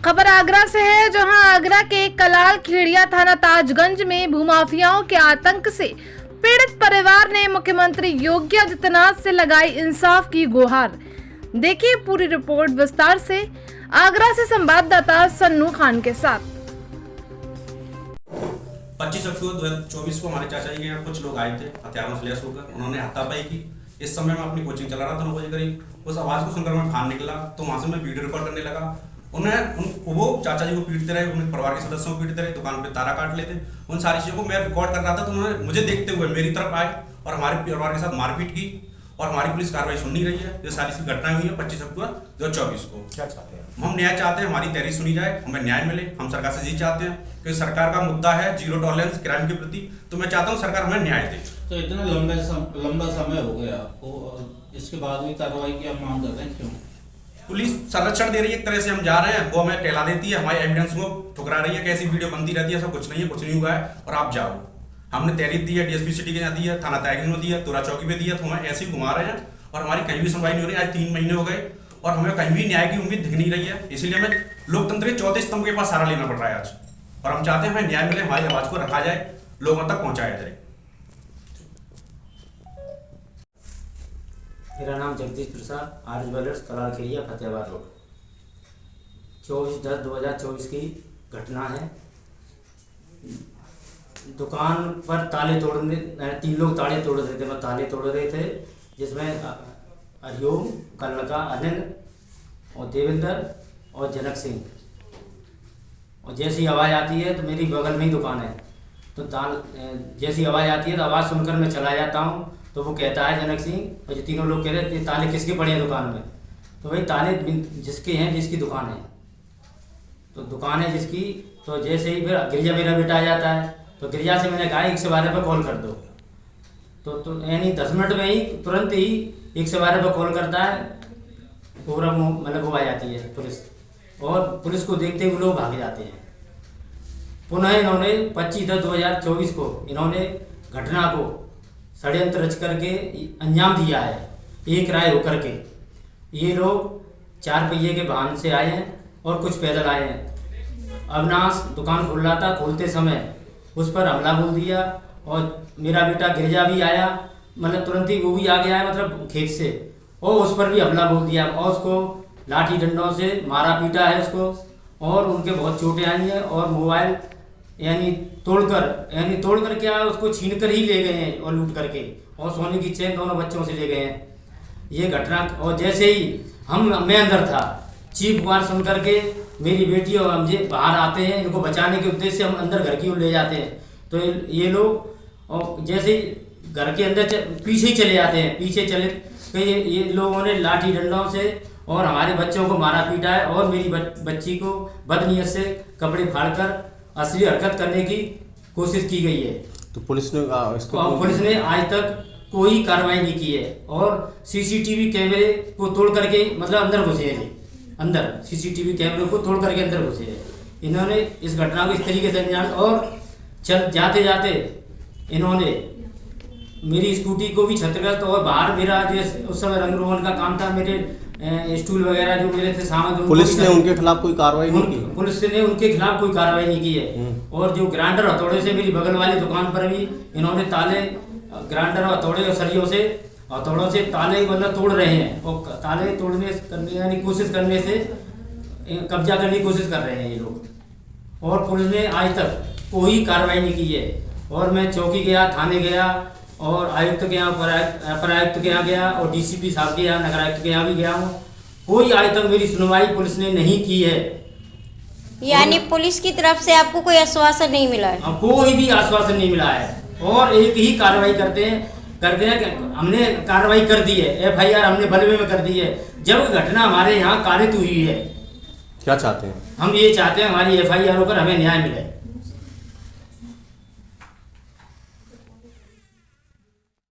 खबर आगरा से है, जहां आगरा के कलाल खेड़िया थाना ताजगंज में भूमाफियाओं के आतंक से पीड़ित परिवार ने मुख्यमंत्री योगी आदित्यनाथ से लगाई इंसाफ की गुहार। देखिए पूरी रिपोर्ट विस्तार से आगरा से संवाददाता सन्नू खान के साथ। 25 अक्टूबर 2024 को हमारे चाचा जी के यहाँ कुछ लोग आए थे हथियारों से लैस होकर। उन्होंने हाथापाई की। इस समय मैं अपनी कोचिंग चला रहा था 9 बजे करीब। उस आवाज़ को सुनकर मैं बाहर निकला तो वहाँ से मैं वीडियो रिकॉर्ड करने लगा। वो चाचा जी को पीटते रहे, उनके परिवार के सदस्यों को पीटते रहे, दुकान पे ताला काट लेते। उन सारी चीज़ों को मैं रिकॉर्ड कर रहा था तो उन्होंने मुझे देखते हुए मेरी तरफ आए और हमारे परिवार के साथ मारपीट की और हमारी पुलिस कार्रवाई सुन नहीं रही है। ये सारी सी घटनाएं हुई है 25 अक्टूबर 2024 को। क्या चाहते हैं? हम न्याय चाहते हैं, हमारी तहरीर सुनी जाए, हमें न्याय मिले। हम सरकार से यही चाहते हैं कि सरकार का मुद्दा है जीरो टॉलरेंस क्राइम के प्रति, तो मैं चाहता हूँ सरकार हमें न्याय दे। तो इतना लंबा समय हो गया आपको और इसके बाद भी कार्रवाई की आप मांग कर रहे हैं, क्यों? पुलिस संरक्षण दे रही है, एक तरह से हम जा रहे हैं, वो हमें टहला देती है, हमारे एविडेंस को ठुकरा रही है, कैसी वीडियो बनती रहती है, ऐसा कुछ नहीं है, कुछ नहीं हुआ है और आप जाओ। हमने तहरीर दी है, डीएसपी सिटी के यहाँ दी है, थाना ताजगंज में दी है, तोरा चौकी पे दी है, तो हमें ऐसे ही घुमा रहे हैं और हमारी कहीं भी सुनवाई नहीं हो रही। आज 3 महीने हो गए और हमें कहीं भी न्याय की उम्मीद दिख नहीं रही है। इसीलिए हमें लोकतंत्र के चौथे स्तंभ के पास सहारा लेना पड़ रहा है आज, और हम चाहते हैं हमें न्याय मिले, हमारी आवाज को रखा जाए, लोगों तक पहुंचाया जाए। मेरा नाम जगदीश प्रसाद, आर्य ज्वेलर्स, कलाल खेड़िया, फतेहाबाद रोड। 24/10/2024 की घटना है। दुकान पर ताले तोड़ने 3 लोग ताले तोड़ रहे थे, मैं ताले तोड़ रहे थे, जिसमें हरिओम, कलका, अनिल और देवेंद्र और जनक सिंह। और जैसी आवाज़ आती है तो मेरी बगल में ही दुकान है, तो जैसी आवाज़ आती है तो आवाज़ सुनकर मैं चला जाता हूँ। तो वो कहता है जनक सिंह, और जो तीनों लोग कह रहे थे ताले किसके पड़े हैं दुकान में, तो भाई ताले जिसके हैं, जिसकी दुकान है, तो दुकान है जिसकी। तो जैसे ही फिर गिरिजा मेरा बेटा आ जाता है, तो गिरिजा से मैंने कहा 112 पर कॉल कर दो, तो यानी 10 मिनट में ही तुरंत ही 112 पर कॉल करता है। पूरा मतलब वो आ जाती है पुलिस, और पुलिस को देखते हुए लोग भाग जाते हैं। पुनः इन्होंने 25/10/2024 को इन्होंने घटना को षड्यंत्र रच करके अंजाम दिया है, एक राय होकर के। ये लोग 4 पहिए के वाहन से आए हैं और कुछ पैदल आए हैं। अविनाश दुकान खोल रहा था, खोलते समय उस पर हमला बोल दिया, और मेरा बेटा गिरजा भी आया, मतलब तुरंत ही वो भी आ गया है, मतलब खेत से, और उस पर भी हमला बोल दिया और उसको लाठी डंडों से मारा पीटा है उसको, और उनके बहुत चोटें आई हैं। और मोबाइल यानी तोड़कर क्या उसको छीन कर ही ले गए हैं, और लूट करके, और सोने की चेन दोनों बच्चों से ले गए हैं। ये घटना, और जैसे ही मैं अंदर था, चीख पुकार सुन करके मेरी बेटी और हम बाहर आते हैं, इनको बचाने के उद्देश्य से हम अंदर घर की ओर ले जाते हैं। तो ये लोग और जैसे ही घर के अंदर पीछे ही चले जाते हैं, पीछे चले तो ये लोगों ने लाठी डंडों से और हमारे बच्चों को मारा पीटा है, और मेरी बच्ची को बदनीयत से कपड़े फाड़कर असली हरकत करने की कोशिश की गई है। तो पुलिस ने आज तक कोई कार्रवाई नहीं की है, और सीसीटीवी कैमरे को तोड़ करके मतलब अंदर घुसे हैं, अंदर सीसीटीवी कैमरे को तोड़ करके अंदर घुसे हैं। इन्होंने इस घटना को इस तरीके से अंजाम, और जाते जाते इन्होंने मेरी स्कूटी को भी क्षतिग्रस्त, और बाहर मेरा जो उस समय रंग रोगन का काम था, मेरे स्टूल वगैरह जो मेरे थे सामान, पुलिस ने उनके खिलाफ कोई कार्रवाई नहीं की? पुलिस ने उनके खिलाफ कोई कार्रवाई नहीं की है। और जो ग्राइंडर हथौड़े से मेरी बगल वाली दुकान पर भी इन्होंने ताले, ग्राइंडर हथौड़े और सरियों से, हथौड़ों से ताले मतलब तोड़ रहे हैं, और ताले करने यानी कोशिश करने से कब्जा करने की कोशिश कर रहे हैं ये लोग। और पुलिस ने आज तक कोई कार्रवाई नहीं की है। और मैं चौकी गया, थाने गया, और आयुक्त के यहाँ, अपर आयुक्त के यहाँ गया, और डीसीपी साहब के यहाँ, नगर आयुक्त के यहाँ भी गया हूँ। कोई आज तक मेरी सुनवाई पुलिस ने नहीं की है। यानी पुलिस की तरफ से आपको कोई आश्वासन नहीं मिला है? कोई भी आश्वासन नहीं मिला है, और एक ही कार्रवाई करते हैं कि हमने कार्रवाई कर दी है, FIR हमने बलवे में कर दी है, जब घटना हमारे यहाँ कारित हुई है। क्या चाहते हैं? हम ये चाहते हैं हमारी FIR होकर हमें न्याय मिले।